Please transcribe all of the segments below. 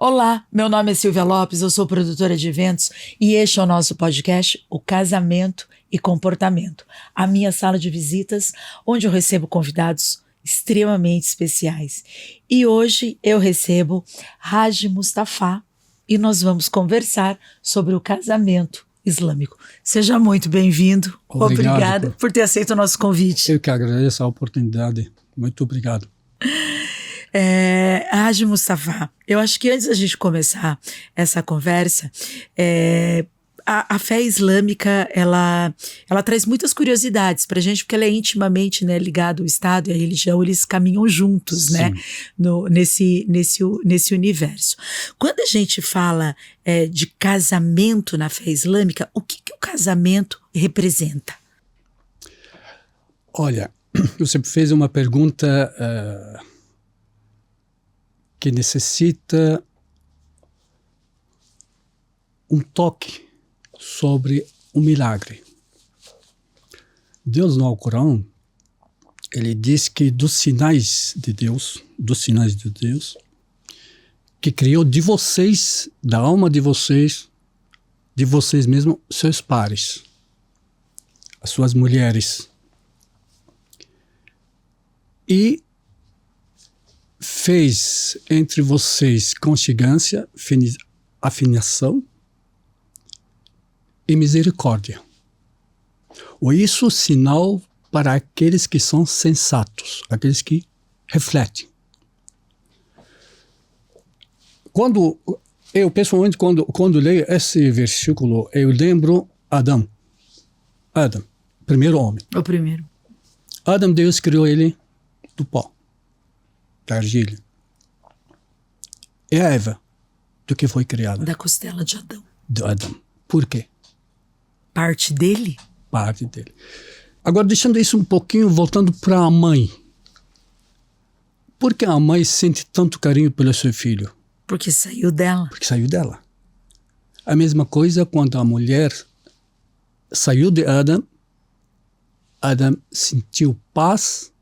Olá, meu nome é Silvia Lopes, eu sou produtora de eventos e este é o nosso podcast, O Casamento e Comportamento, a minha sala de visitas, onde eu recebo convidados extremamente especiais. E hoje eu recebo Haj Mustafa e nós vamos conversar sobre o casamento islâmico. Seja muito bem-vindo. Obrigada por ter aceito o nosso convite. Eu que agradeço a oportunidade. Muito obrigado. Haj Mustafa, eu acho que antes da gente começar essa conversa, a fé islâmica, ela traz muitas curiosidades pra gente, porque ela é intimamente, né, ligada ao Estado e à religião, eles caminham juntos, sim, né, nesse universo. Quando a gente fala de casamento na fé islâmica, o que o casamento representa? Olha, você fez uma pergunta que necessita um toque sobre um milagre. Deus no Alcorão, ele diz que dos sinais de Deus, que criou de vocês, da alma de vocês mesmos, seus pares, as suas mulheres. E fez entre vocês conjugância, afinação e misericórdia. Isso é sinal para aqueles que são sensatos, aqueles que refletem. Eu pessoalmente, quando leio esse versículo, eu lembro Adão, primeiro homem. O primeiro. Adão, Deus criou ele do pó, da argila. E a Eva, do que foi criada? Da costela de Adão. De Adão. Por quê? Parte dele? Parte dele. Agora, deixando isso um pouquinho, voltando para a mãe. Por que a mãe sente tanto carinho pelo seu filho? Porque saiu dela. Porque saiu dela. A mesma coisa quando a mulher saiu de Adão, Adão sentiu paz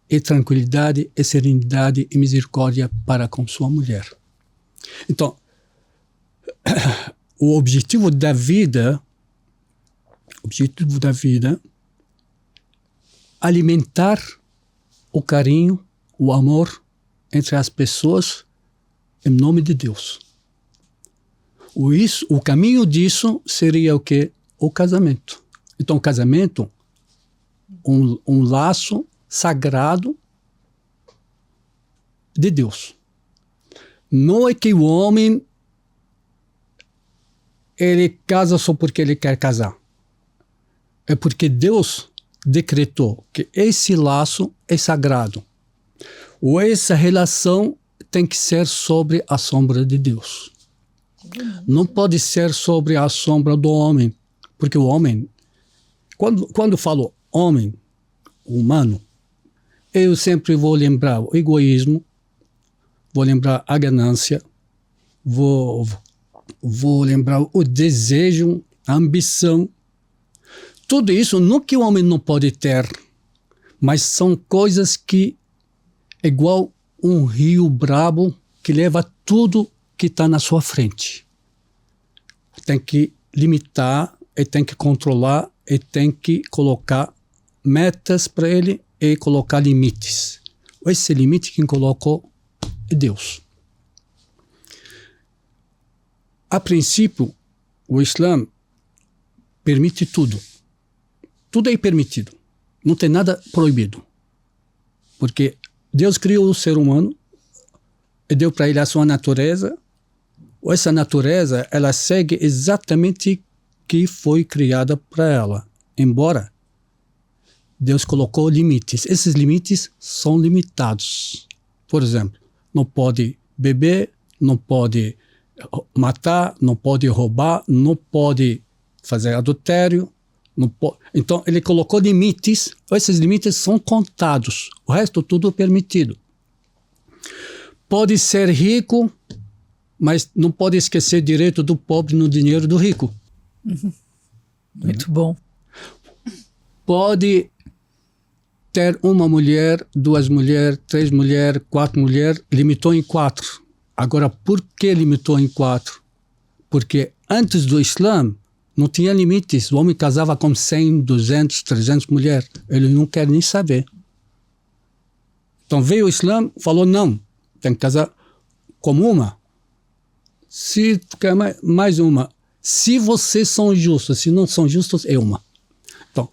e tranquilidade, e serenidade e misericórdia para com sua mulher. Então, o objetivo da vida, alimentar o carinho, o amor entre as pessoas em nome de Deus. O caminho disso seria o quê? O casamento. Então, o casamento, um laço sagrado de Deus. Não é que o homem ele casa só porque ele quer casar. É porque Deus decretou que esse laço é sagrado. Ou essa relação tem que ser sobre a sombra de Deus. Não pode ser sobre a sombra do homem. Porque o homem, quando falo homem, humano, eu sempre vou lembrar o egoísmo, vou lembrar a ganância, vou lembrar o desejo, a ambição. Tudo isso não que o homem não pode ter, mas são coisas que é igual um rio brabo que leva tudo que está na sua frente. Tem que limitar, e tem que controlar, e tem que colocar metas para ele e colocar limites. Esse limite quem colocou é Deus. A princípio, o Islã permite tudo. Tudo é permitido. Não tem nada proibido. Porque Deus criou o ser humano e deu para ele a sua natureza. Essa natureza, ela segue exatamente que foi criada para ela. Embora Deus colocou limites. Esses limites são limitados. Por exemplo, não pode beber, não pode matar, não pode roubar, não pode fazer adultério. Não pode. Então, ele colocou limites. Esses limites são contados. O resto tudo é permitido. Pode ser rico, mas não pode esquecer direito do pobre no dinheiro do rico. Uhum. Muito bom. Pode ter uma mulher, duas mulheres, três mulheres, quatro mulheres, limitou em 4. Agora, por que limitou em 4? Porque antes do Islã, não tinha limites. O homem casava com 100, 200, 300 mulheres. Ele não quer nem saber. Então veio o Islã, falou não, tem que casar com uma. Se quer mais uma. Se vocês são justos, se não são justos, é uma. Então,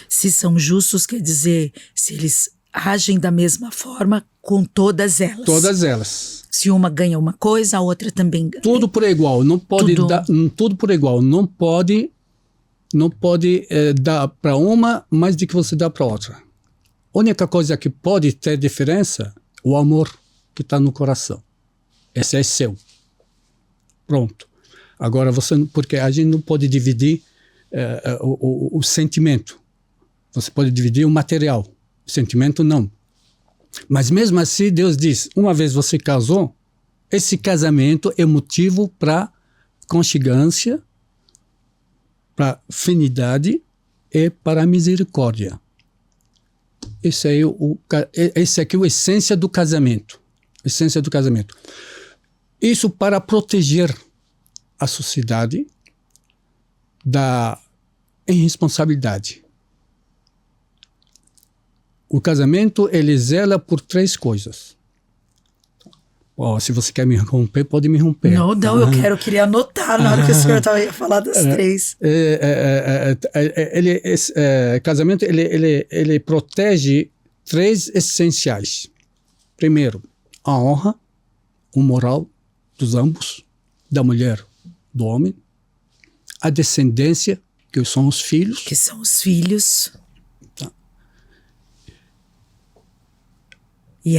se são justos, quer dizer, se eles agem da mesma forma com todas elas. Todas elas. Se uma ganha uma coisa, a outra também ganha. Tudo por igual. Não pode dar. Tudo por igual. Não pode dar para uma mais do que você dá para outra. A única coisa que pode ter diferença é o amor que está no coração. Esse é seu. Pronto. Agora, porque a gente não pode dividir o sentimento. Você pode dividir o material. O sentimento, não. Mas mesmo assim, Deus diz, uma vez você casou, esse casamento é motivo para conchigância, para afinidade e para misericórdia. Esse aqui é a essência do casamento. Essência do casamento. Isso para proteger a sociedade da irresponsabilidade. O casamento, ele zela por 3 coisas. Se você quer me romper, pode me romper. Não, eu queria anotar na hora que o senhor ia falar das 3. Casamento, ele protege 3 essenciais. Primeiro, a honra, o moral dos ambos, da mulher, do homem. A descendência, que são os filhos. Que são os filhos. Tá. E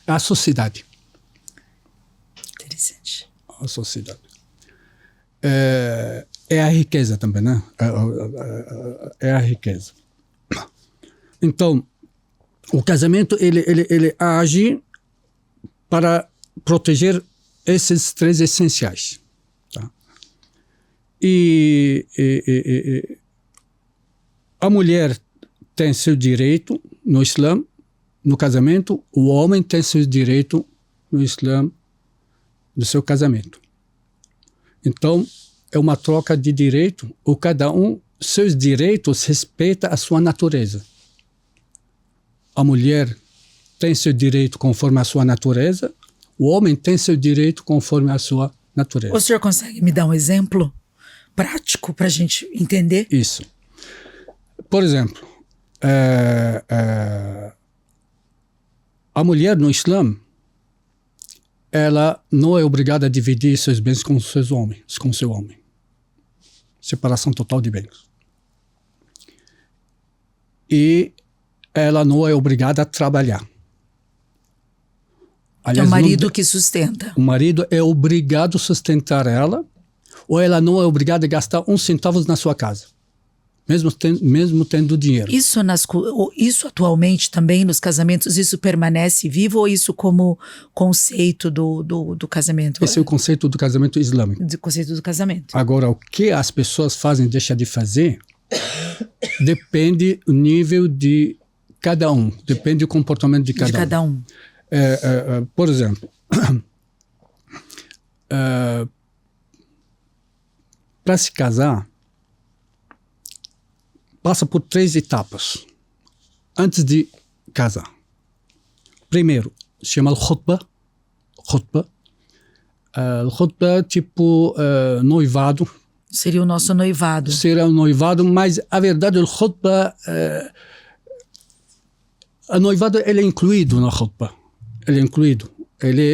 a sociedade. Interessante. A sociedade. É a riqueza também, né? É a riqueza. Então, o casamento, ele age para proteger esses 3 essenciais. Tá? E a mulher tem seu direito no Islã, no casamento, o homem tem seu direito no Islã, no seu casamento. Então, é uma troca de direito, ou cada um, seus direitos respeita a sua natureza. A mulher tem seu direito conforme a sua natureza, o homem tem seu direito conforme a sua natureza. O senhor consegue me dar um exemplo prático para a gente entender? Isso. Por exemplo, a mulher no Islã, ela não é obrigada a dividir seus bens com seu homem. Separação total de bens. E ela não é obrigada a trabalhar. Aliás, é o marido que sustenta. O marido é obrigado a sustentar ela, ou ela não é obrigada a gastar 1 centavo na sua casa, mesmo tendo dinheiro. Isso atualmente também nos casamentos, isso permanece vivo ou isso como conceito do casamento? Esse é o conceito do casamento islâmico. Do conceito do casamento. Agora, o que as pessoas fazem, deixam de fazer, depende do nível de cada um, depende do comportamento de cada um. Por exemplo, para se casar, passa por 3 etapas antes de casar. Primeiro, se chama khutbah. Khutbah tipo noivado. Seria o nosso noivado. Seria o noivado, mas a verdade, o khutbah, o noivado ele é incluído na khutbah. Ele é incluído.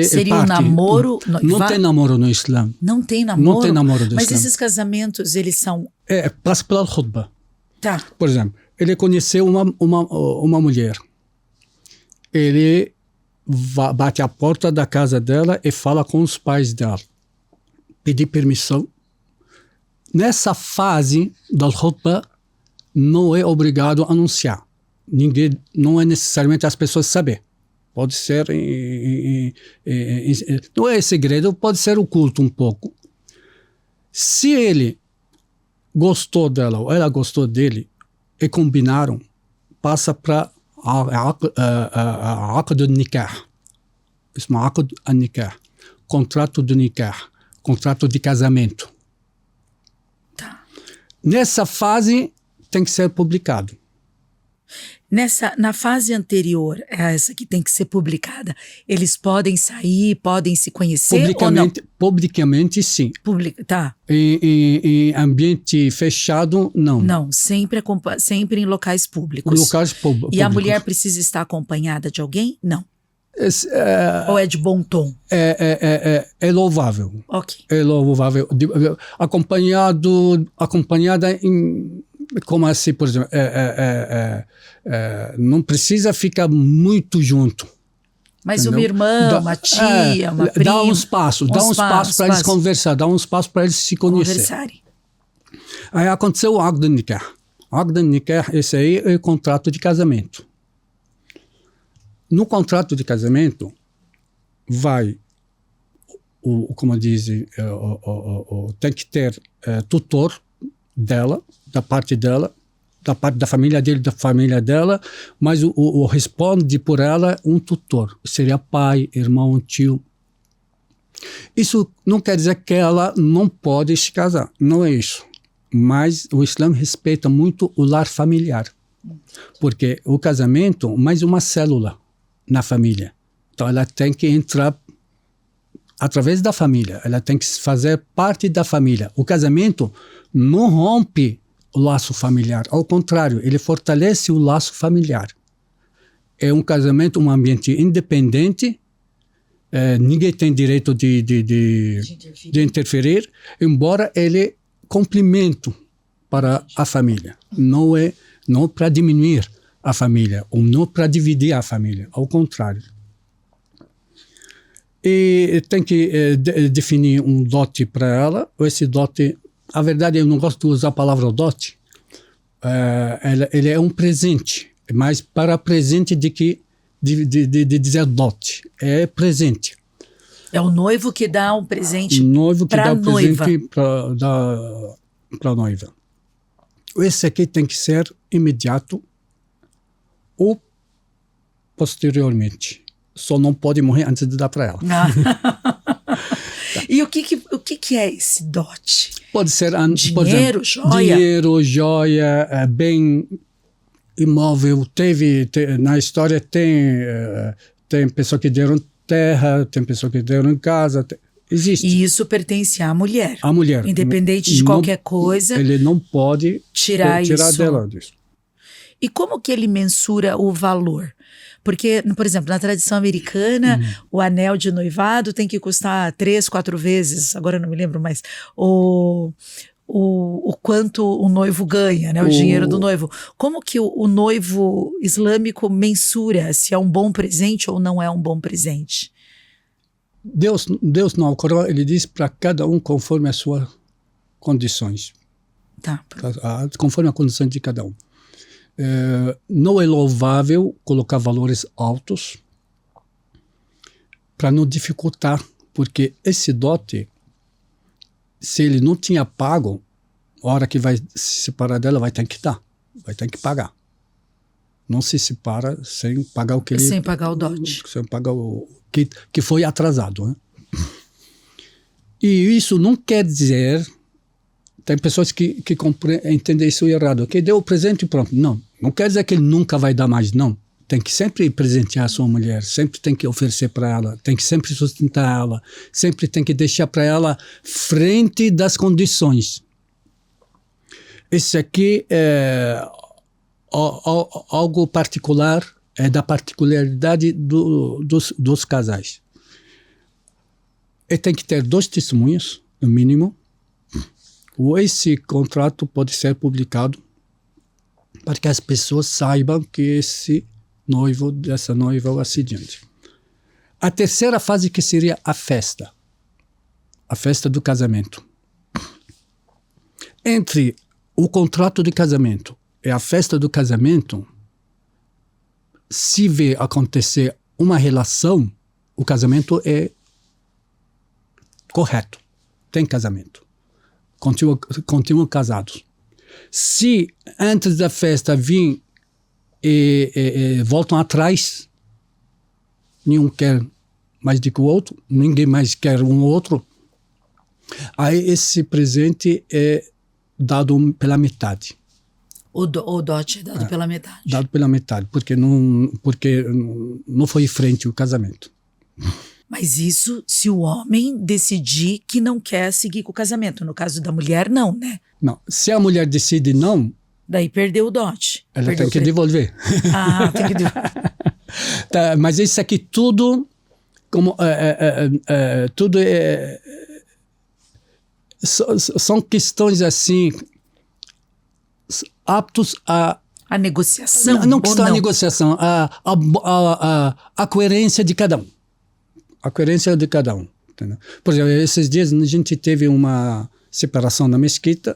Seria o namoro? Não tem namoro no Islã. Não tem namoro? Não tem namoro no Islã. Mas esses casamentos, eles são... Passa pela khutbah. Tá. Por exemplo, ele conheceu uma mulher. Ele bate a porta da casa dela e fala com os pais dela. Pedir permissão. Nessa fase da khutbah, não é obrigado a anunciar. Não é necessariamente as pessoas saber. Pode ser, não é segredo, pode ser oculto um pouco. Se ele gostou dela ou ela gostou dele e combinaram, passa para عقد النكاح. اسمه عقد النكاح. Contrato de nikah. Contrato de casamento. Tá. Nessa fase tem que ser publicado. Na fase anterior a essa que tem que ser publicada, eles podem sair, podem se conhecer ou não? Publicamente, sim. Tá. Em ambiente fechado, não. Não, sempre em locais públicos. Locais públicos. E a mulher precisa estar acompanhada de alguém? Não. Ou é de bom tom? É louvável. Ok. É louvável. Acompanhada em... Como assim, por exemplo, não precisa ficar muito junto. Mas entendeu? uma irmã, uma tia, uma prima... Dá um espaço para eles conversar, dá um espaço para eles se conhecerem. Aí aconteceu o Aqd al-Nikah. Aqd al-Nikah, esse aí é o contrato de casamento. No contrato de casamento, vai, como dizem, tem que ter tutor dela, da parte dela, da parte da família dele, da família dela, mas o responde por ela um tutor. Seria pai, irmão, tio. Isso não quer dizer que ela não pode se casar. Não é isso. Mas o Islã respeita muito o lar familiar. Porque o casamento é mais uma célula na família. Então ela tem que entrar através da família. Ela tem que fazer parte da família. O casamento não rompe o laço familiar. Ao contrário, ele fortalece o laço familiar. É um casamento, um ambiente independente. Ninguém tem direito de interferir, embora ele complemento para a família. Não é para diminuir a família, ou não para dividir a família. Ao contrário. E tem que definir um dote para ela. Esse dote, a verdade, eu não gosto de usar a palavra dote. Ele é um presente, mas para presente de dizer dote. É presente. É o noivo que dá um presente para a noiva. O noivo que dá um noiva. presente para a noiva. Esse aqui tem que ser imediato ou posteriormente. Só não pode morrer antes de dar para ela. E o que é esse dote? Pode ser dinheiro, joia? Dinheiro, joia, bem imóvel. Na história tem pessoas que deram terra, tem pessoas que deram casa. Existe. E isso pertence à mulher. A mulher. Independente de qualquer coisa. Ele não pode tirar isso dela disso. E como que ele mensura o valor? Porque, por exemplo, na tradição americana, o anel de noivado tem que custar 3, 4 vezes, agora eu não me lembro mais, o quanto o noivo ganha, né, o dinheiro do noivo. Como que o noivo islâmico mensura se é um bom presente ou não é um bom presente? Deus no Alcorão, ele diz para cada um conforme as suas condições. Tá. Conforme a condição de cada um. Não é louvável colocar valores altos para não dificultar, porque esse dote, se ele não tinha pago, a hora que vai se separar dela, vai ter que dar, vai ter que pagar. Não se separa sem pagar o que ele... Sem pagar o dote. Sem pagar o que foi atrasado. Né? E isso não quer dizer... Tem pessoas que entendem isso errado. Que deu o presente e pronto. Não quer dizer que ele nunca vai dar mais, não. Tem que sempre presentear a sua mulher, sempre tem que oferecer para ela, tem que sempre sustentar ela, sempre tem que deixar para ela frente das condições. Esse aqui é algo particular, é da particularidade dos casais. E tem que ter 2 testemunhas, no mínimo. Esse contrato pode ser publicado para que as pessoas saibam que esse noivo, dessa noiva ou assim diante. A terceira fase que seria a festa do casamento. Entre o contrato de casamento e a festa do casamento, se vê acontecer uma relação, o casamento é correto, tem casamento. Continuam casados. Se antes da festa vir e voltam atrás. Nenhum quer mais do que o outro, ninguém mais quer um outro. Aí esse presente é dado pela metade. O dote é dado pela metade. Dado pela metade, porque não foi em frente o casamento. Mas isso se o homem decidir que não quer seguir com o casamento. No caso da mulher, não, né? Não, se a mulher decide não, daí perdeu o dote. Ela tem que devolver. Ah, tem que devolver. Tá, mas isso aqui tudo, tudo são questões assim, aptos a... A negociação? Não questão a negociação, a coerência de cada um. A coerência de cada um. Entendeu? Por exemplo, esses dias a gente teve uma separação na mesquita.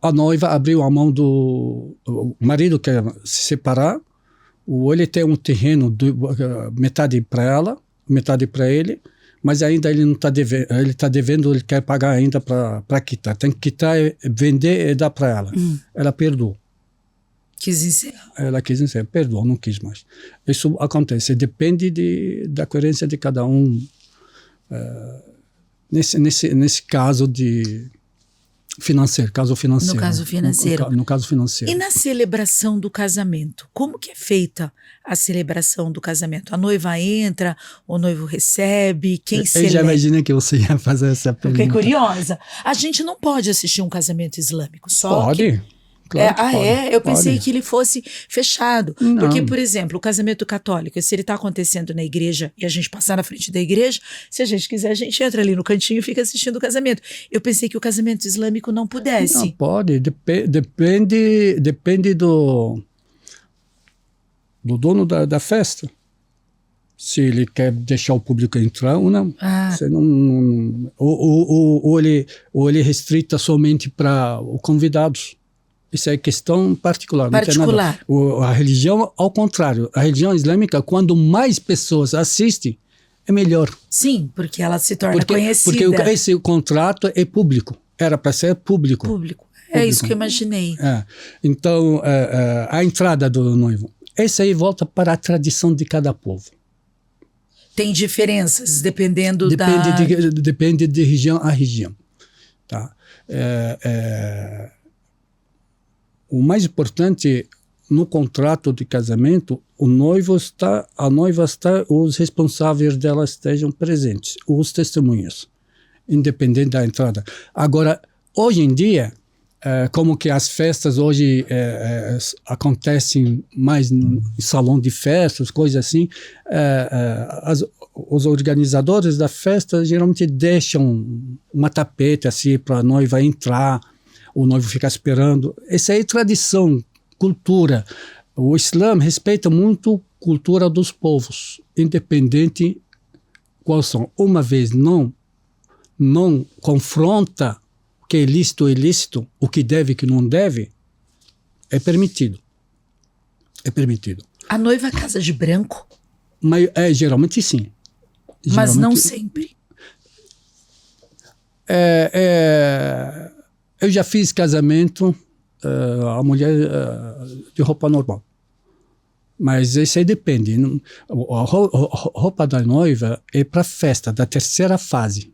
A noiva abriu a mão do... O marido quer se separar. Ele tem um terreno, metade para ela, metade para ele, mas ainda ele não está devendo, ele está devendo, ele quer pagar ainda para quitar. Tem que quitar, vender e dar para ela. Ela perdoou. Quis encerrar. Ela quis encerrar, perdoou, não quis mais. Isso acontece, depende da coerência de cada um. Nesse caso de... financeiro, caso financeiro. No caso financeiro. No caso financeiro. E na celebração do casamento? Como que é feita a celebração do casamento? A noiva entra, o noivo recebe, quem celebra? Eu já imaginei que você ia fazer essa pergunta. Fiquei curiosa. A gente não pode assistir um casamento islâmico, só pode. Claro que pode. Eu pensei que ele fosse fechado. Não. Porque, por exemplo, o casamento católico, se ele está acontecendo na igreja e a gente passar na frente da igreja, se a gente quiser, a gente entra ali no cantinho e fica assistindo o casamento. Eu pensei que o casamento islâmico não pudesse. Não, pode. Depende do dono da festa. Se ele quer deixar o público entrar ou não. Ou ele restrita somente para os convidados. Isso é questão particular. Particular. Não tem nada. A religião, ao contrário. A religião islâmica, quando mais pessoas assistem, é melhor. Sim, porque ela se torna conhecida. Porque esse contrato é público. Era para ser público. Público. É isso que eu imaginei. Então, a entrada do noivo. Essa aí volta para a tradição de cada povo. Tem diferenças, dependendo Depende de região a região. Tá? O mais importante no contrato de casamento, a noiva está, os responsáveis dela estejam presentes, os testemunhas, independente da entrada. Agora, hoje em dia, como que as festas hoje acontecem mais em salão de festas, coisas assim, os organizadores da festa geralmente deixam uma tapete assim para a noiva entrar, o noivo fica esperando. Essa é tradição, cultura. O Islã respeita muito a cultura dos povos, independente quais são. Uma vez não confronta o que é lícito ou ilícito, o que deve e o que não deve, é permitido. É permitido. A noiva casa de branco? Mas, geralmente sim. Mas não sempre. Eu já fiz casamento, a mulher de roupa normal. Mas isso aí depende. A roupa da noiva é para festa, da terceira fase.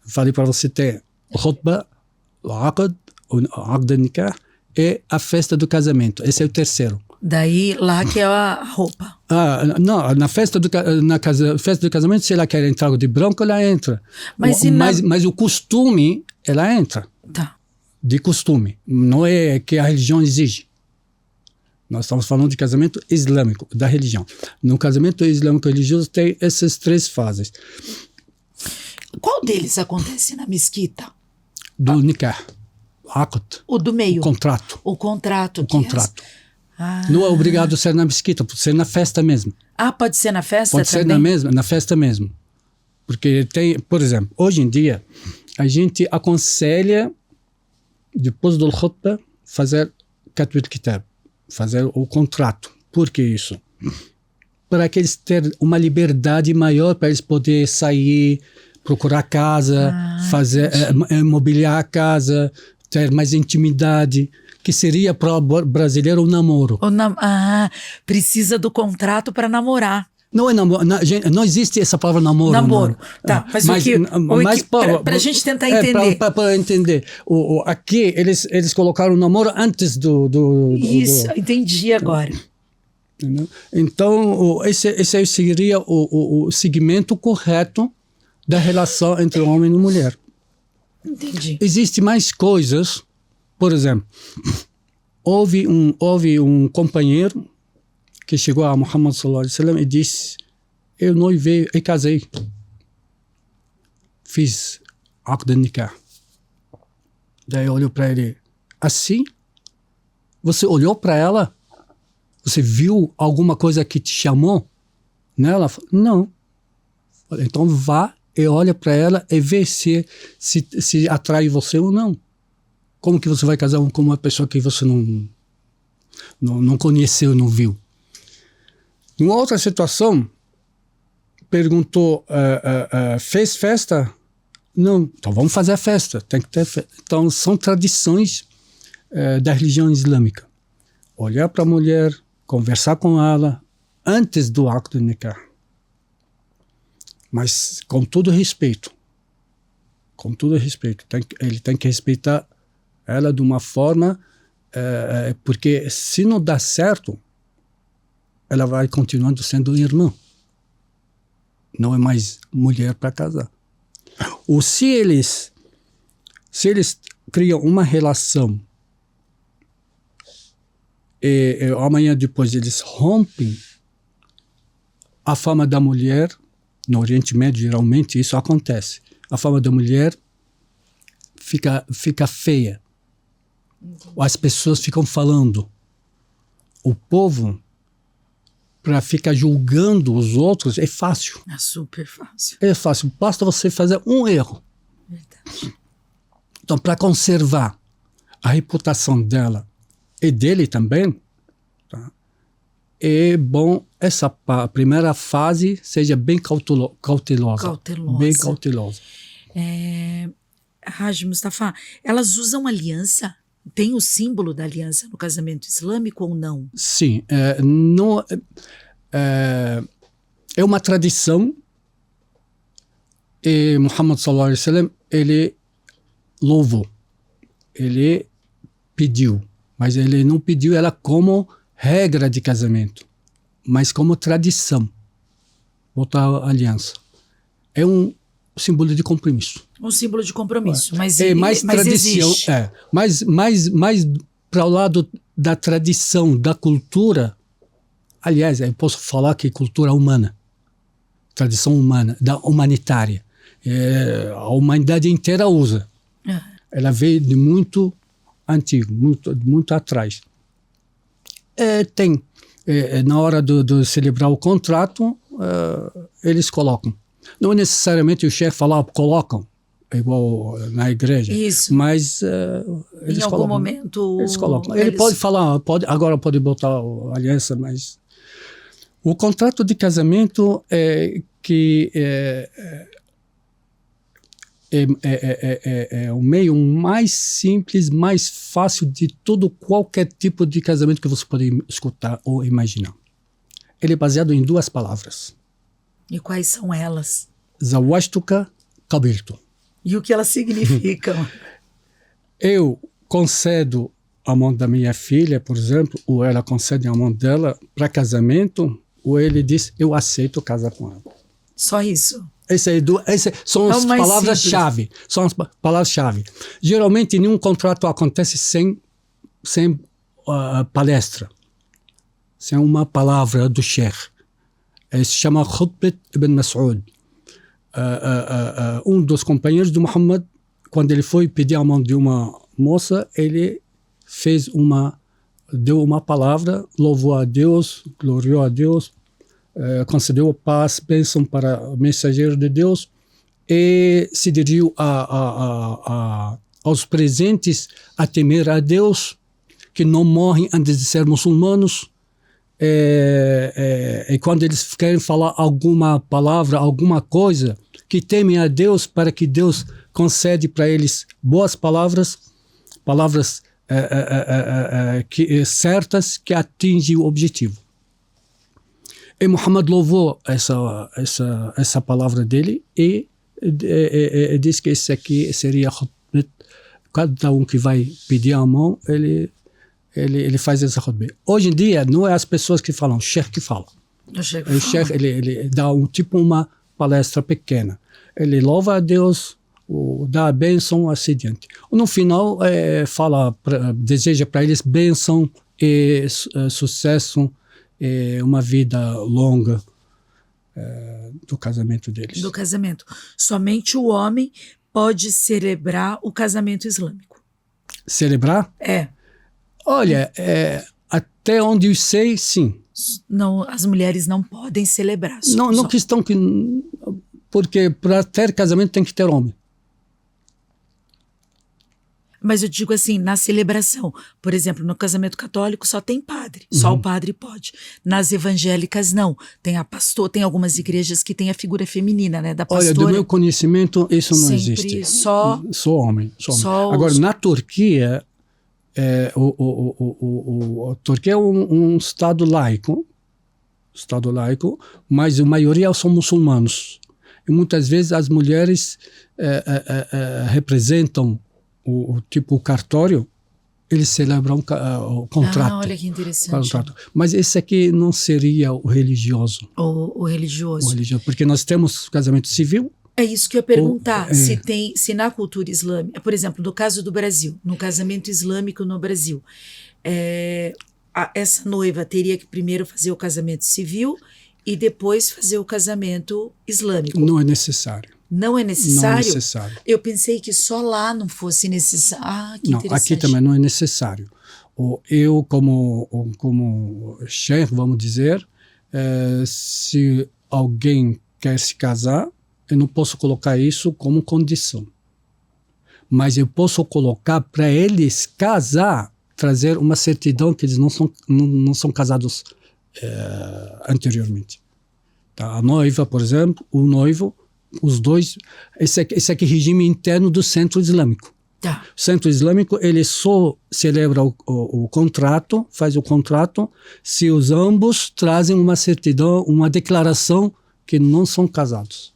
Falei para você ter roupa, aqd nikah, é a festa do casamento. Esse é o terceiro. Daí lá que é a roupa. Não, na festa do casamento, se ela quer entrar de branco, ela entra. Mas o costume, ela entra. Tá. De costume. Não é que a religião exige. Nós estamos falando de casamento islâmico, da religião. No casamento islâmico religioso tem essas três fases. Qual deles acontece na mesquita? Do nikah. Aqd. O do meio. O contrato. O contrato. Não é obrigado a ser na mesquita, pode ser na festa mesmo. Pode ser na festa pode também? Pode ser na festa mesmo. Porque tem, por exemplo, hoje em dia, a gente aconselha, depois do khutbah, fazer katwit kitab, fazer o contrato. Por que isso? Para que eles tenham uma liberdade maior, para eles poderem sair, procurar casa, mobiliar a casa, ter mais intimidade. que seria para o brasileiro o namoro. Precisa do contrato para namorar. Não é namoro, não existe essa palavra namoro. Namoro, tá. Mas para a gente tentar entender. Para entender. Aqui eles colocaram o namoro antes do Isso, entendi agora. Entendeu? Então, esse seria o segmento correto da relação entre homem e mulher. Entendi. Existem mais coisas. Por exemplo, houve um companheiro que chegou a Muhammad sallallahu alaihi wasallam e disse: eu noivei e casei. Fiz aqd al-nikah. Daí olhou para ele: assim? Você olhou para ela? Você viu alguma coisa que te chamou nela? Não. Então vá e olha para ela e vê se atrai você ou não. Como que você vai casar com uma pessoa que você não conheceu, não viu? Numa outra situação, perguntou, fez festa? Não. Então vamos fazer a festa. Tem que ter festa. Então são tradições da religião islâmica. Olhar para a mulher, conversar com ela antes do acto de nikah. Mas com todo respeito. Com todo respeito. Ele tem que respeitar ela de uma forma, porque se não dá certo, ela vai continuando sendo irmã. Não é mais mulher para casar. Ou se eles criam uma relação e amanhã depois eles rompem, a fama da mulher, no Oriente Médio geralmente isso acontece, a fama da mulher fica feia. As pessoas ficam falando. O povo, para ficar julgando os outros, é fácil. É super fácil. É fácil. Basta você fazer um erro. Verdade. Então, para conservar a reputação dela e dele também, tá? É bom essa primeira fase seja bem cautelosa. Bem cautelosa. Haj Mustafa, elas usam aliança? Tem o símbolo da aliança no casamento islâmico ou não? Sim. É uma tradição e Muhammad sallallahu alaihi wasallam ele louvou, ele pediu, mas ele não pediu ela como regra de casamento, mas como tradição, botar a aliança. É um símbolo de compromisso. Um símbolo de compromisso, mas tradição, existe. Mais para o lado da tradição, da cultura. Aliás, eu posso falar que cultura humana, tradição humana, da humanitária. A humanidade inteira usa. Ela veio de muito antigo, muito atrás. Na hora de celebrar o contrato, eles colocam. Não necessariamente o chefe falar, colocam, igual na igreja. Isso. Mas eles em algum colocam, momento... Eles colocam. Ele pode falar, agora pode botar a aliança, mas... O contrato de casamento é o meio mais simples, mais fácil de qualquer tipo de casamento que você pode escutar ou imaginar. Ele é baseado em 2 palavras. E quais são elas? Zawajtuka qabiltu. E o que elas significam? Eu concedo a mão da minha filha, por exemplo, ou ela concede a mão dela para casamento, ou ele diz, eu aceito casar com ela. Só isso? Essas são as palavras-chave. São as palavras-chave. Geralmente, nenhum contrato acontece sem palestra, sem uma palavra do sheikh. Se chama Khutbat ibn Mas'ud. Um dos companheiros de Muhammad, quando ele foi pedir a mão de uma moça, ele deu uma palavra, louvou a Deus, gloriou a Deus, concedeu paz, bênção para o mensageiro de Deus e se dirigiu aos presentes a temer a Deus, que não morrem antes de ser muçulmanos. E quando eles querem falar alguma palavra, alguma coisa, que temem a Deus para que Deus concede para eles boas palavras certas que atingem o objetivo. E Muhammad louvou essa palavra dele e disse que esse aqui seria cada um que vai pedir a mão, ele faz essa khutbah. Hoje em dia, não é as pessoas que falam, o sheikh que fala. O sheikh, ele dá uma palestra pequena. Ele louva a Deus, dá a bênção, assim diante. No final, deseja para eles bênção e sucesso, uma vida longa do casamento deles. Do casamento. Somente o homem pode celebrar o casamento islâmico. Celebrar? Olha, até onde eu sei, sim. Não, as mulheres não podem celebrar. Não questão que... Porque para ter casamento tem que ter homem. Mas eu digo assim, na celebração, por exemplo, no casamento católico só tem padre, só o padre pode. Nas evangélicas não, tem a pastor, tem algumas igrejas que tem a figura feminina, né, da pastora. Olha, do meu conhecimento isso não existe. Só homem. Agora, na Turquia, a Turquia é um estado laico, mas a maioria são muçulmanos. E muitas vezes as mulheres representam o cartório, eles celebram o contrato. Olha que interessante. Mas esse aqui não seria o religioso. O religioso. Porque nós temos casamento civil. É isso que eu ia perguntar, se na cultura islâmica, por exemplo, no caso do Brasil, no casamento islâmico no Brasil, essa noiva teria que primeiro fazer o casamento civil e depois fazer o casamento islâmico. Não é necessário. Não é necessário? Não é necessário. Eu pensei que só lá não fosse necessário. Que interessante. Aqui também não é necessário. Eu, como sheikh, vamos dizer, se alguém quer se casar, eu não posso colocar isso como condição. Mas eu posso colocar para eles casar, trazer uma certidão que eles não são casados anteriormente. Tá? A noiva, por exemplo, o noivo, os dois, esse aqui é regime interno do Centro Islâmico. Tá. O Centro Islâmico, ele só celebra o contrato, faz o contrato, se os ambos trazem uma certidão, uma declaração que não são casados.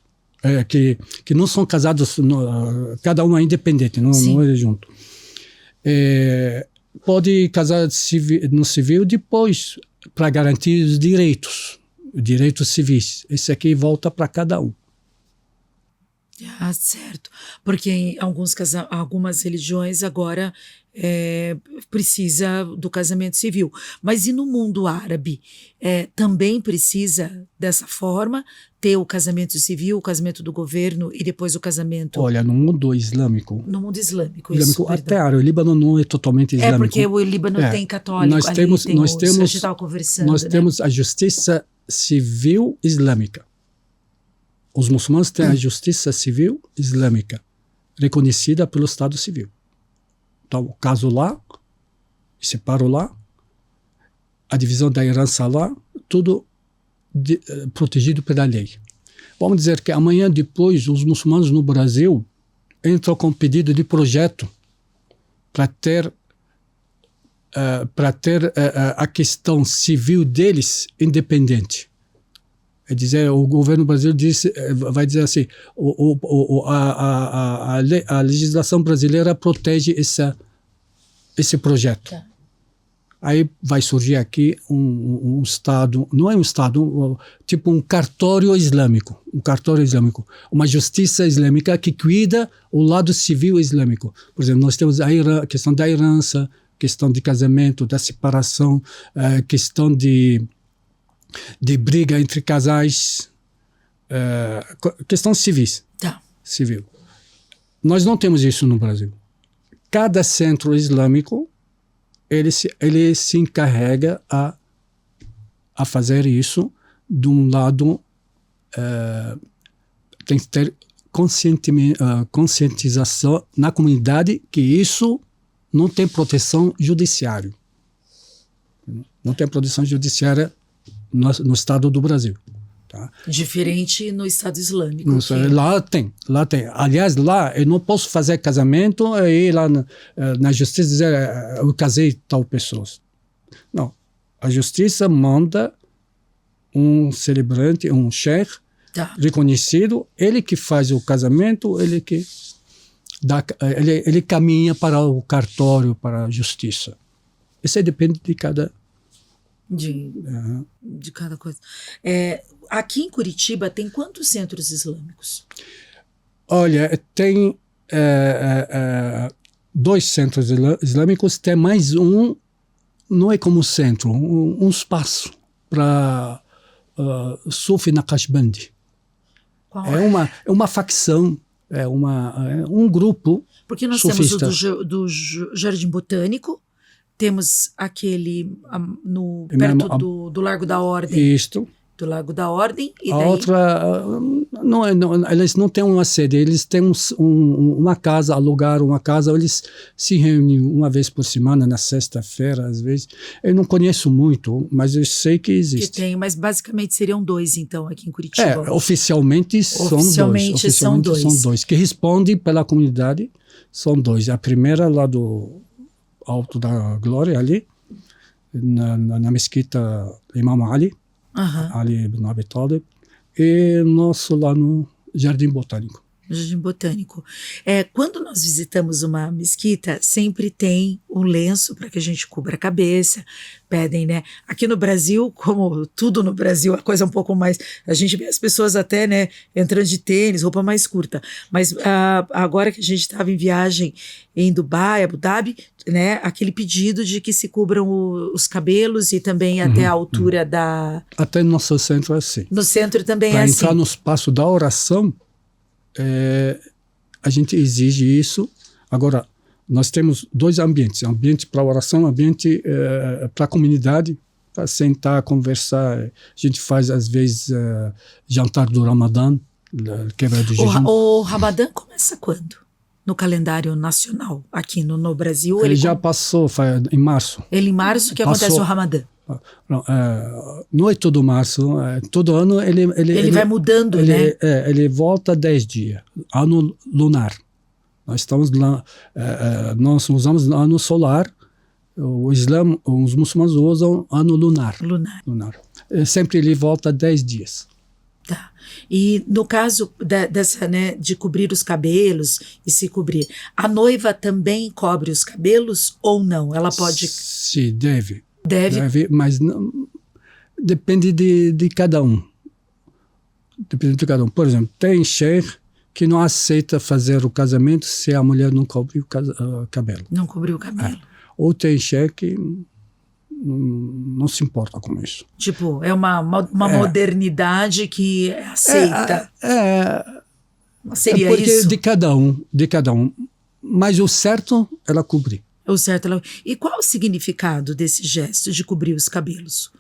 Que não são casados, cada um é independente, não é junto. Pode casar no civil depois, para garantir os direitos civis. Esse aqui volta para cada um. Certo, porque em algumas religiões agora precisa do casamento civil, mas e no mundo árabe também precisa dessa forma ter o casamento civil, o casamento do governo e depois o casamento... Olha, no mundo islâmico... No mundo islâmico, até o Líbano não é totalmente islâmico. Porque o Líbano tem católico, nós temos a justiça civil islâmica. Os muçulmanos têm a justiça civil islâmica, reconhecida pelo Estado Civil. Então, o caso lá, separo lá, a divisão da herança lá, tudo protegido pela lei. Vamos dizer que amanhã depois, os muçulmanos no Brasil entram com pedido de projeto para ter a questão civil deles independente. É dizer, o governo brasileiro vai dizer assim, a legislação brasileira protege esse projeto. Tá. Aí vai surgir aqui um Estado, não é um Estado, tipo um cartório islâmico, uma justiça islâmica que cuida o lado civil islâmico. Por exemplo, nós temos a questão da herança, questão de casamento, da separação, questão de briga entre casais, questões civis. Tá. Civil. Nós não temos isso no Brasil. Cada centro islâmico, ele se encarrega a fazer isso de um lado, tem que ter conscientização na comunidade que isso não tem proteção judiciária. Não tem proteção judiciária no estado do Brasil. Tá? Diferente no Estado Islâmico. Lá tem. Aliás, lá eu não posso fazer casamento e ir lá na justiça dizer eu casei tal pessoa. Não. A justiça manda um celebrante, um sheikh reconhecido, ele que faz o casamento, ele que ele caminha para o cartório, para a justiça. Isso depende de cada... De cada coisa. Aqui em Curitiba tem quantos centros islâmicos? Olha, tem 2 centros islâmicos, tem mais um, não é como centro, um espaço para Sufi Naqshbandi. É uma facção, um grupo. Porque nós sufista. temos o do Jardim Botânico, temos aquele perto do Largo da Ordem. Isto. Do Largo da Ordem. E a daí... outra, eles não têm uma sede, eles têm uma casa, alugaram uma casa, eles se reúnem uma vez por semana, na sexta-feira, às vezes. Eu não conheço muito, mas eu sei que existe. Que tem, mas basicamente seriam 2, então, aqui em Curitiba. Oficialmente são dois. Que respondem pela comunidade, são 2. A primeira lá do Alto da Glória, ali, na mesquita Imam Ali, Ali ibn Abi Talib, e nosso lá no Jardim Botânico. Jardim Botânico. Quando nós visitamos uma mesquita, sempre tem um lenço para que a gente cubra a cabeça, pedem, né? Aqui no Brasil, como tudo no Brasil, a coisa é um pouco mais... A gente vê as pessoas até, né, entrando de tênis, roupa mais curta. Mas agora que a gente estava em viagem em Dubai, Abu Dhabi, né, aquele pedido de que se cubram os cabelos e também até a altura da... Até no nosso centro é assim. No centro também pra é assim. Para entrar no espaço da oração, a gente exige isso. Agora, nós temos 2 ambientes. Ambiente para oração, ambiente para a comunidade, para sentar, conversar. A gente faz, às vezes, jantar do Ramadã, quebra do jejum. O Ramadã começa quando? No calendário nacional, aqui no Brasil? Ele já passou, em março. Em março que acontece o Ramadã? Não é todo março, todo ano ele vai mudando, né? Ele volta 10 dias, ano lunar. Nós estamos lá, nós usamos ano solar, o Islã, os muçulmanos usam ano lunar. Sempre ele volta 10 dias. Tá. E no caso dessa, né, de cobrir os cabelos e se cobrir, a noiva também cobre os cabelos ou não? Ela pode... Sim, deve, mas não, depende de cada um. Por exemplo, tem sheikh que não aceita fazer o casamento se a mulher não cobre o cabelo. Não cobriu o cabelo. Ou tem sheikh que não se importa com isso. Tipo, é uma modernidade que aceita. Seria porque isso? De cada um. Mas o certo, ela cobrir. E qual o significado desse gesto de cobrir os cabelos?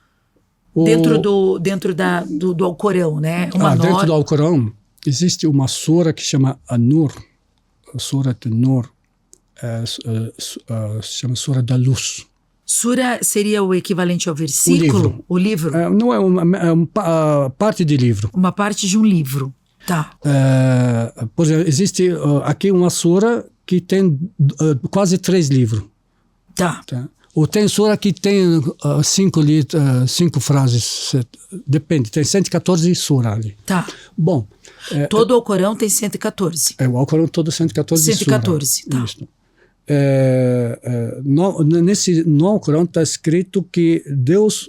Dentro do Alcorão, né? Dentro do Alcorão existe uma sura que chama An-Nur, a Sura An-Nur, chama Sura da Luz. Sura seria o equivalente ao versículo? O livro? Não é uma parte de livro. Uma parte de um livro, tá. Por exemplo, existe aqui uma sura que tem quase 3 livros. Tá. Ou tem sura que tem 5 frases, depende, tem 114 suras ali. Tá. Bom. Todo o Alcorão tem 114. O Alcorão todo 114 114, sura. tá. Isso. No Alcorão está escrito que Deus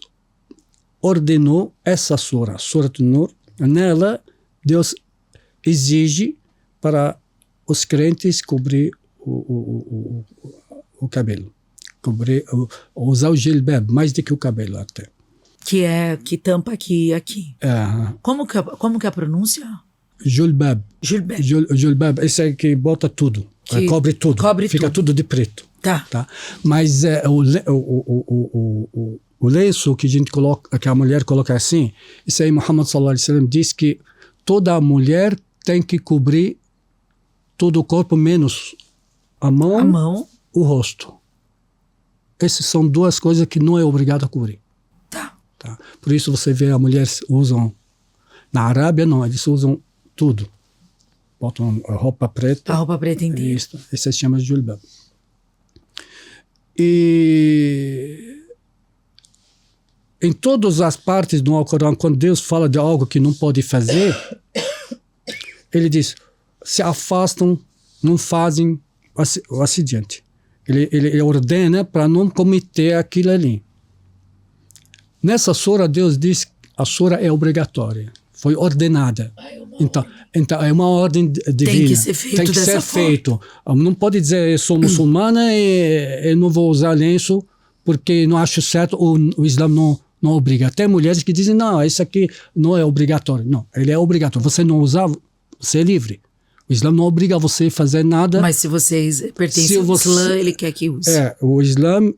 ordenou essa sura, Surat An-Nur. Nela, Deus exige para os crentes cobrir o cabelo, usar o jilbab, mais do que o cabelo até. Que tampa aqui e aqui. Como que é a pronúncia? Jilbab. Jilbab, esse é que bota tudo, cobre tudo, fica tudo de preto. Tá. Mas o lenço que a gente coloca, que a mulher coloca assim, isso aí Muhammad sallallahu alaihi wasallam diz que toda mulher tem que cobrir todo o corpo menos a mão, o rosto. Essas são 2 coisas que não é obrigado a cobrir. Tá. Por isso você vê a mulher usam Na Arábia, não, eles usam tudo. Botam a roupa preta. A roupa preta inteira. Isso se chama julbab. E em todas as partes do Alcorão, quando Deus fala de algo que não pode fazer, ele diz, se afastam, não fazem o acidente. Ele ordena para não cometer aquilo ali. Nessa sura, Deus diz que a sura é obrigatória. Foi ordenada. Então é uma ordem divina. Tem que ser feito dessa forma. Não pode dizer, eu sou muçulmana e eu não vou usar lenço porque não acho certo, o Islã não obriga. Tem mulheres que dizem, não, isso aqui não é obrigatório. Não, ele é obrigatório. Você não usar, você é livre. O Islã não obriga você a fazer nada. Mas se você pertence ao Islã, ele quer que use. O Islã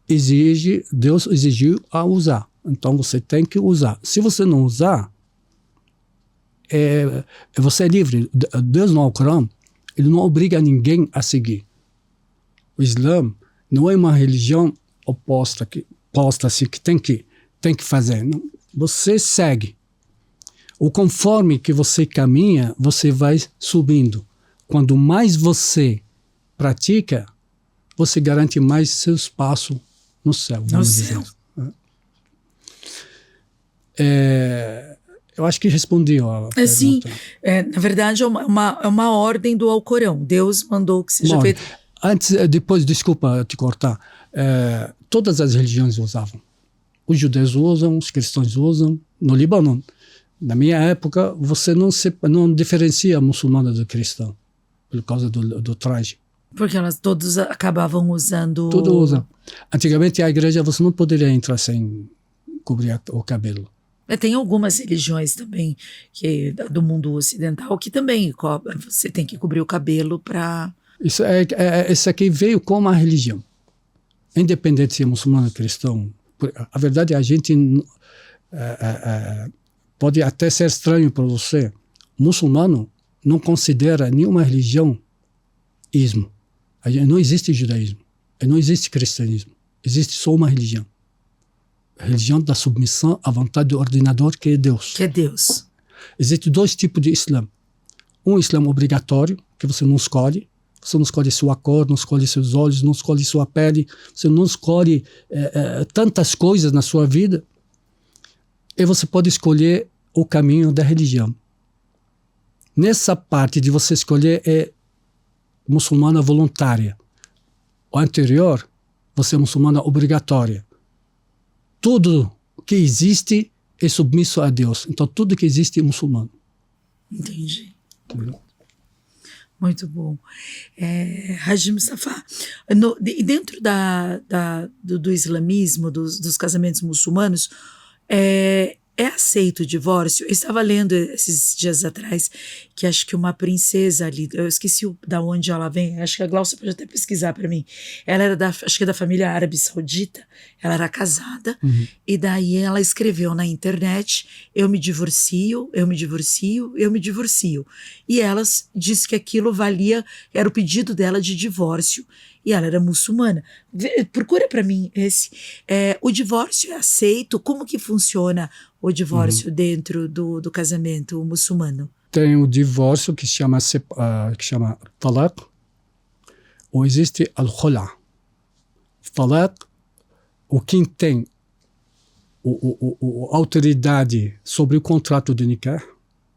exige, Deus exigiu a usar. Então você tem que usar. Se você não usar, você é livre. Deus no Alcorão, ele não obriga ninguém a seguir. O Islã não é uma religião oposta assim, que tem que fazer. Não. Você segue. O conforme que você caminha, você vai subindo. Quando mais você pratica, você garante mais seu espaço no céu. No céu. Eu acho que respondi a pergunta. Sim, na verdade é uma ordem do Alcorão. Deus mandou que seja feito. Depois, desculpa te cortar, todas as religiões usavam. Os judeus usam, os cristãos usam. No Líbano, na minha época, você não diferencia muçulmano do cristão, por causa do traje. Porque elas todos acabavam usando... Tudo usa. Antigamente, a igreja, você não poderia entrar sem cobrir o cabelo. Tem algumas religiões também do mundo ocidental que também você tem que cobrir o cabelo para... Isso aqui veio como a religião. Independente se é muçulmano ou cristão. A verdade, a gente pode até ser estranho para você. O muçulmano não considera nenhuma religião ismo. Não existe judaísmo. Não existe cristianismo. Existe só uma religião. A religião da submissão à vontade do ordenador, que é Deus. Que é Deus. Existem dois tipos de Islã. Um Islã obrigatório, que você não escolhe. Você não escolhe sua cor, não escolhe seus olhos, não escolhe sua pele. Você não escolhe tantas coisas na sua vida. E você pode escolher o caminho da religião. Nessa parte de você escolher é muçulmana voluntária. O anterior, você é muçulmana obrigatória. Tudo que existe é submisso a Deus. Então, tudo que existe é muçulmano. Entendi. Muito bom. Haji Mustafa, dentro do islamismo, dos casamentos muçulmanos, é aceito o divórcio? Eu estava lendo esses dias atrás que acho que uma princesa ali, eu esqueci da onde ela vem, acho que a Glaucia pode até pesquisar para mim. Ela era acho que da família árabe saudita, ela era casada, e daí ela escreveu na internet, eu me divorcio, eu me divorcio, eu me divorcio. E ela disse que aquilo era o pedido dela de divórcio. E ela era muçulmana. Procura para mim esse. O divórcio é aceito? Como que funciona o divórcio dentro do casamento muçulmano? Tem o divórcio que chama talaq, ou existe al-khula. Talaq, quem tem a autoridade sobre o contrato de nikah,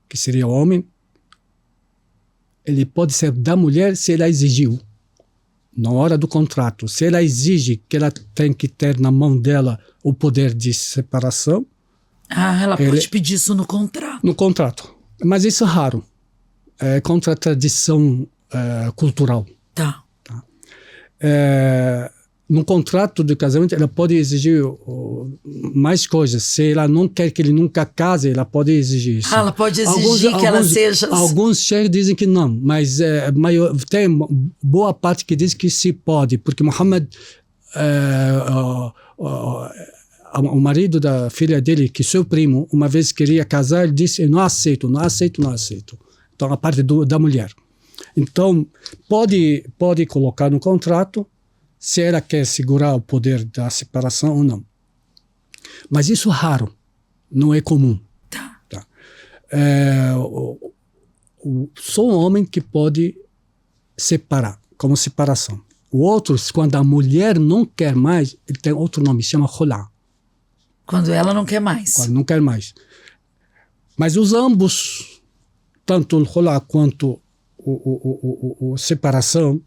que seria o homem, ele pode ser da mulher se ela exigiu. Na hora do contrato, se ela exige que ela tem que ter na mão dela o poder de separação... ela pode pedir isso no contrato. No contrato. Mas isso é raro. É contra a tradição cultural. Tá. No contrato de casamento, ela pode exigir mais coisas. Se ela não quer que ele nunca case, ela pode exigir isso. Ela pode exigir que ela seja... Alguns cheikhs dizem que não, mas tem boa parte que diz que se pode, porque Muhammad, o marido da filha dele, que seu primo, uma vez queria casar, ele disse, não aceito. Então, a parte da mulher. Então, pode colocar no contrato se ela quer segurar o poder da separação ou não. Mas isso é raro, não é comum. Tá. Só um homem que pode separar, como separação. O outro, quando a mulher não quer mais, ele tem outro nome, se chama Khula. Quando ela não quer mais. Quando não quer mais. Mas os ambos, tanto o Khula quanto o separação,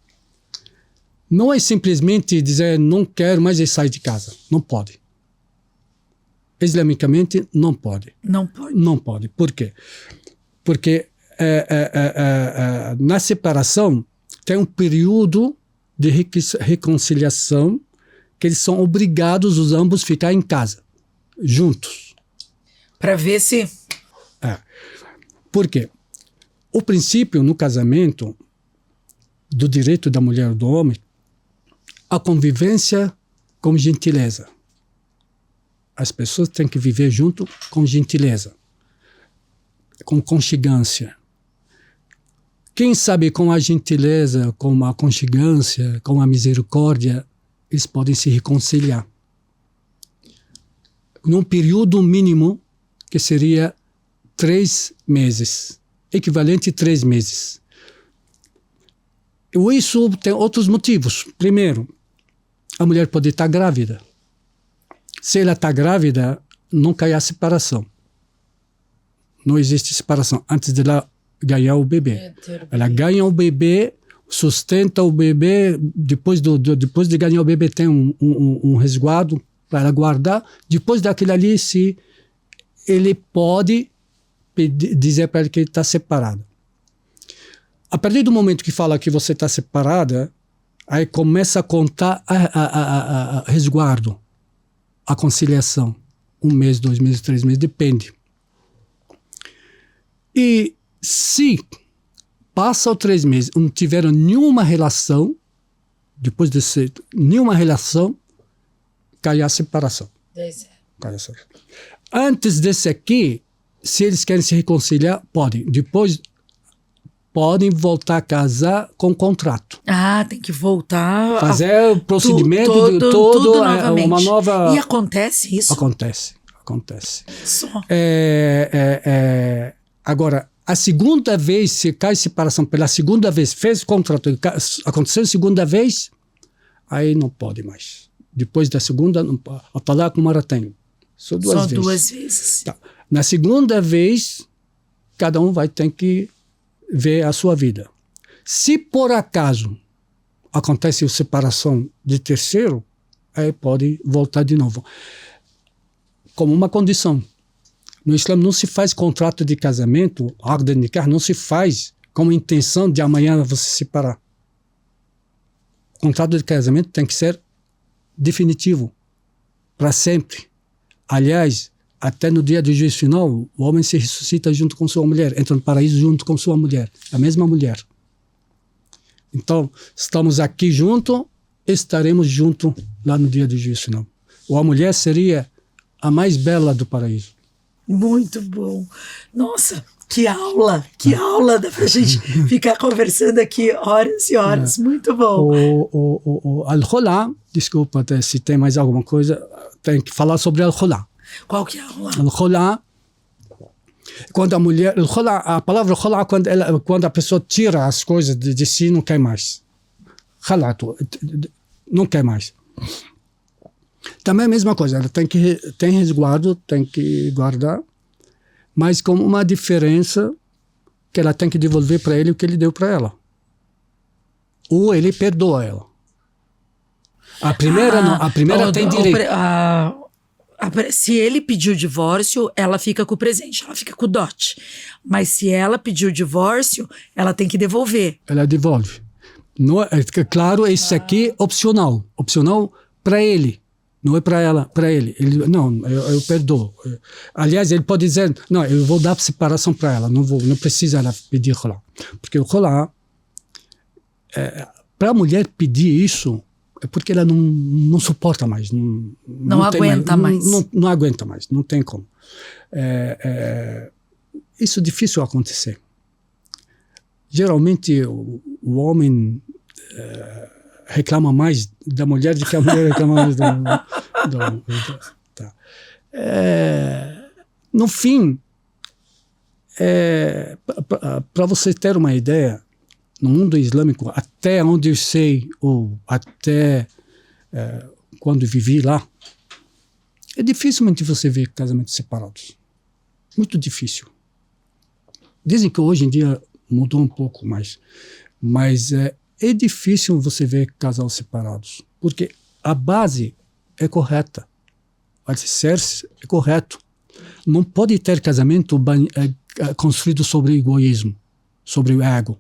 não é simplesmente dizer não quero mais e sair de casa. Não pode. Islamicamente, não pode. Não pode. Não pode. Por quê? Porque na separação tem um período de reconciliação que eles são obrigados, os ambos, a ficar em casa, juntos. Para ver se... Por quê? O princípio no casamento do direito da mulher e do homem, a convivência com gentileza. As pessoas têm que viver junto com gentileza, com conchigância. Quem sabe com a gentileza, com a conchigância, com a misericórdia, eles podem se reconciliar. Num período mínimo, que seria 3 meses, equivalente a 3 meses. E isso tem outros motivos. Primeiro, a mulher pode estar grávida. Se ela está grávida, não cai a separação. Não existe separação antes de ela ganhar o bebê. Ela ganha o bebê, sustenta o bebê, depois de ganhar o bebê tem um resguardo para ela guardar. Depois daquilo ali, se ele pode dizer para ele que ele está separado. A partir do momento que fala que você está separada, aí começa a contar a resguardo, a conciliação. 1 mês, 2 meses, 3 meses, depende. E se passa os 3 meses, não tiveram nenhuma relação, depois de ser nenhuma relação, cai a separação. Cai a separação. Antes desse aqui, se eles querem se reconciliar, podem. Depois, podem voltar a casar com contrato. Tem que voltar... Fazer o procedimento tudo novamente. Uma nova... E acontece isso? Acontece. Só. Agora, a segunda vez, se cai separação pela segunda vez, fez contrato, aconteceu a segunda vez, aí não pode mais. Depois da segunda, não pode. A talaq maratayn. Só 2 vezes. Tá. Na segunda vez, cada um vai ter que ver a sua vida. Se por acaso acontece a separação de terceiro, aí pode voltar de novo. Como uma condição. No Islã não se faz contrato de casamento, aqd nikah, não se faz com a intenção de amanhã você se separar. O contrato de casamento tem que ser definitivo, para sempre. Aliás, até no dia do juízo final, o homem se ressuscita junto com sua mulher, entra no paraíso junto com sua mulher, a mesma mulher. Então, estamos aqui juntos, estaremos juntos lá no dia do juízo final. Ou a mulher seria a mais bela do paraíso. Muito bom. Nossa, que aula! Que aula! Dá pra gente ficar conversando aqui horas e horas. Muito bom. O Al-Khula, desculpa se tem mais alguma coisa, tem que falar sobre Al-Khula. Qual que é Al-Khula? Al-Khula, quando a mulher... a palavra Khula, quando a pessoa tira as coisas de si, não quer mais. Khalatu, não quer mais. Também é a mesma coisa, ela tem resguardo, tem que guardar, mas com uma diferença que ela tem que devolver para ele o que ele deu para ela. Ou ele perdoa ela. A primeira não, a primeira tem direito. Se ele pediu o divórcio, ela fica com o presente, ela fica com o dote. Mas se ela pediu o divórcio, ela tem que devolver. Ela devolve. Não, claro, esse aqui é opcional. Opcional para ele. Não é para ela, para ele. Eu perdoo. Aliás, ele pode dizer, não, eu vou dar separação para ela, não precisa ela pedir khula. Porque o khula, para a mulher pedir isso, é porque ela não suporta mais. Não aguenta mais. Não aguenta mais, não tem como. Isso é difícil acontecer. Geralmente, o homem... reclama mais da mulher do que a mulher reclama mais tá. No fim, para você ter uma ideia, no mundo islâmico, até onde eu sei, ou até quando vivi lá, é dificilmente você ver casamentos separados. Muito difícil. Dizem que hoje em dia mudou um pouco mais, mas é difícil você ver casais separados, porque a base é correta, o alicerce é correto. Não pode ter casamento construído sobre o egoísmo, sobre o ego.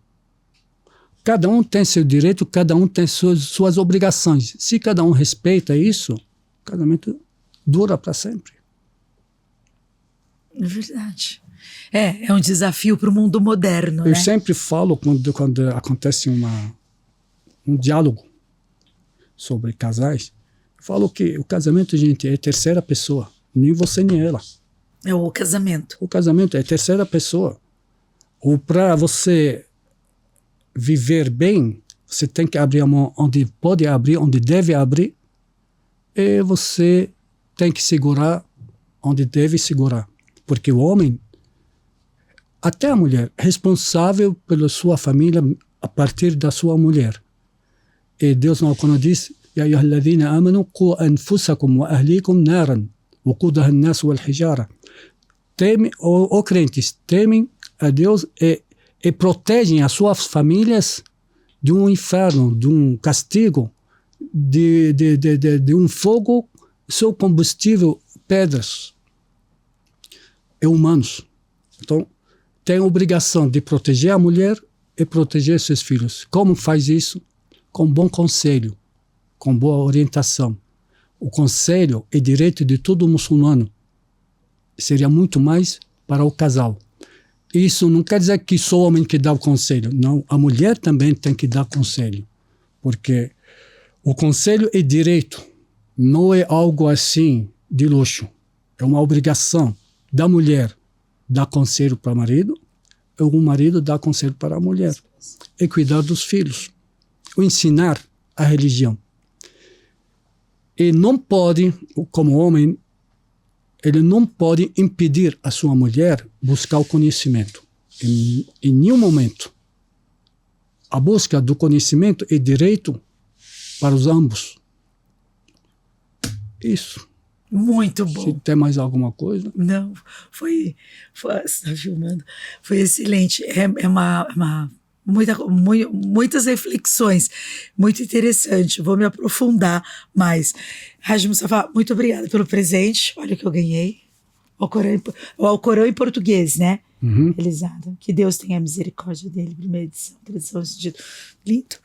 Cada um tem seu direito, cada um tem suas obrigações. Se cada um respeita isso, o casamento dura para sempre. É verdade. É um desafio para o mundo moderno. Eu sempre falo, quando acontece um diálogo sobre casais, eu falo que o casamento, gente, é terceira pessoa. Nem você, nem ela. É o casamento. O casamento é terceira pessoa. Ou para você viver bem, você tem que abrir a mão onde pode abrir, onde deve abrir, e você tem que segurar onde deve segurar. Porque o homem, até a mulher, é responsável pela sua família a partir da sua mulher. E Deus no Alcorão diz: "Ya ayyuhalladhina amanu qu anfusakum wa ahlikum naran waqudaha an-nas wal hijara." Crentes, temem a Deus e protegem as suas famílias de um inferno, de um castigo, de um fogo, seu combustível, pedras e humanos. Então, tem a obrigação de proteger a mulher e proteger seus filhos. Como faz isso? Com bom conselho, com boa orientação. O conselho é direito de todo muçulmano. Seria muito mais para o casal. Isso não quer dizer que só o homem que dá o conselho. Não, a mulher também tem que dar conselho. Porque o conselho é direito. Não é algo assim de luxo. É uma obrigação da mulher dar conselho para o marido, ou o marido dar conselho para a mulher. E cuidar dos filhos. O ensinar a religião. E não pode, como homem, ele não pode impedir a sua mulher buscar o conhecimento. Em nenhum momento. A busca do conhecimento é direito para os ambos. Isso. Muito bom. Se tem mais alguma coisa? Não, foi você está filmando. Foi excelente. Muitas reflexões. Muito interessante. Vou me aprofundar mais. Haj Mustafa, muito obrigada pelo presente. Olha o que eu ganhei. O Alcorão em português, né? Uhum. Realizado. Que Deus tenha misericórdia dele. Primeira edição, tradição, sentido. Lindo.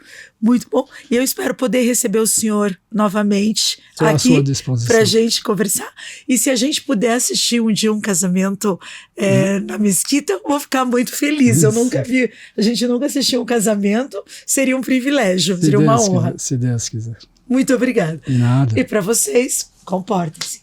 Muito bom. E eu espero poder receber o senhor novamente aqui para a gente conversar. E se a gente puder assistir um dia um casamento na mesquita, eu vou ficar muito feliz. Eu nunca vi, a gente nunca assistiu um casamento. Seria um privilégio, seria uma honra. Se Deus quiser. Muito obrigada. De nada. E para vocês, comportem-se.